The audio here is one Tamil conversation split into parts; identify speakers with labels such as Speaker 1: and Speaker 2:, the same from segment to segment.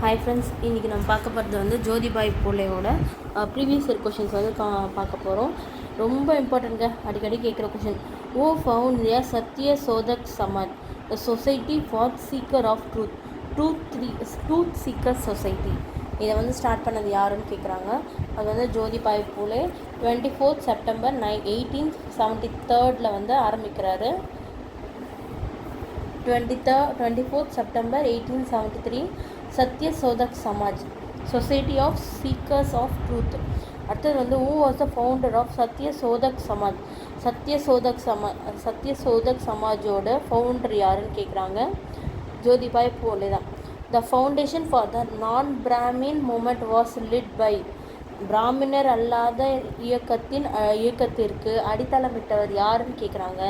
Speaker 1: ஹாய் ஃப்ரெண்ட்ஸ், இன்றைக்கி நம்ம பார்க்க போகிறது வந்து ஜோதிபாய் பூலேயோட ப்ரீவியஸ் இயர் கொஷின்ஸ் வந்து பார்க்க போகிறோம். ரொம்ப இம்பார்ட்டண்ட்ங்க, அடிக்கடி கேட்குற question. Who found a Satya Shodhak Samaj, the society for seeker of truth seeker society. இதை வந்து ஸ்டார்ட் பண்ணது யாருன்னு கேட்குறாங்க. அது வந்து ஜோதிபாய் பூலே 24 செப்டம்பர் 1873 வந்து ஆரம்பிக்கிறாரு. 24 September 1873 Satya Shodhak Samaj, society of seekers of truth. அடுத்தது வந்து who was the founder of Satya Shodhak Samaj. Satya Shodhak சமாஜோட ஃபவுண்டர் யாருன்னு கேட்குறாங்க. ஜோதிபாய் பூலே தான். The foundation for the non Brahmin movement was led by. பிராமணர் அல்லாத இயக்கத்திற்கு அடித்தளமிட்டவர் யாருன்னு கேட்குறாங்க.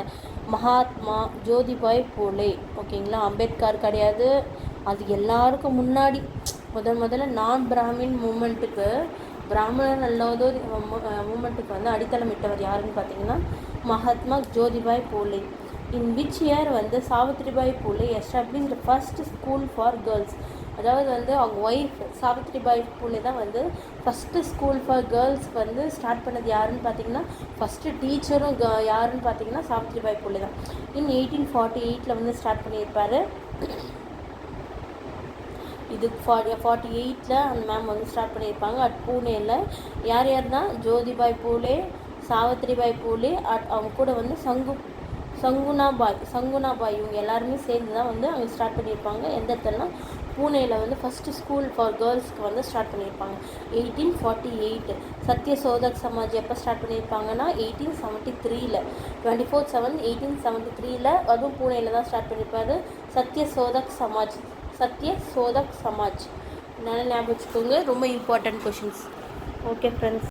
Speaker 1: மகாத்மா ஜோதிபாய் பூலே. ஓகேங்களா, அம்பேத்கர் கிடையாது. அது எல்லாருக்கும் முன்னாடி முதல்ல நான் பிராமின் மூமெண்ட்டுக்கு, பிராமணர் அல்லாத மூமெண்ட்டுக்கு வந்து அடித்தளமிட்டவர் யாருன்னு பார்த்தீங்கன்னா Mahatma Jyotibai Phule. In which year வந்து Savitribai Phule established first school for girls. அதாவது வந்து அவங்க ஒய்ஃப் சாவித்ரிபாய் பூலே தான் வந்து ஃபஸ்ட்டு ஸ்கூல் ஃபார் கேர்ள்ஸ் வந்து ஸ்டார்ட் பண்ணது யாருன்னு பார்த்தீங்கன்னா, ஃபஸ்ட்டு டீச்சரும் யாருன்னு பார்த்தீங்கன்னா சாவித்ரிபாய் பூலே தான். இன் 1848 வந்து ஸ்டார்ட் பண்ணியிருப்பார். இது 48 அந்த மேம் வந்து ஸ்டார்ட் பண்ணியிருப்பாங்க அட் பூனேயில். யார்னா ஜோதிபாய் பூலே, சாவித்ரிபாய் பூலே, அவங்க கூட வந்து சங்குனாபாய் இவங்க எல்லாருமே சேர்ந்து தான் வந்து அவங்க ஸ்டார்ட் பண்ணியிருப்பாங்க. எந்த இடத்துலனா பூனேயில் வந்து ஃபஸ்ட்டு ஸ்கூல் ஃபார் கேர்ள்ஸ்க்கு வந்து ஸ்டார்ட் பண்ணியிருப்பாங்க 1848. சத்ய சோதக் சமாஜ் எப்போ ஸ்டார்ட் பண்ணியிருப்பாங்கன்னா 1873. 24/7/1873 அதுவும் பூனேயில் தான் ஸ்டார்ட் பண்ணியிருப்பாரு. சத்ய சோதக் சமாஜ் நல்லா ஞாபகம் வச்சுக்கோங்க. ரொம்ப இம்பார்ட்டன்ட் கொஷின்ஸ். Okay friends.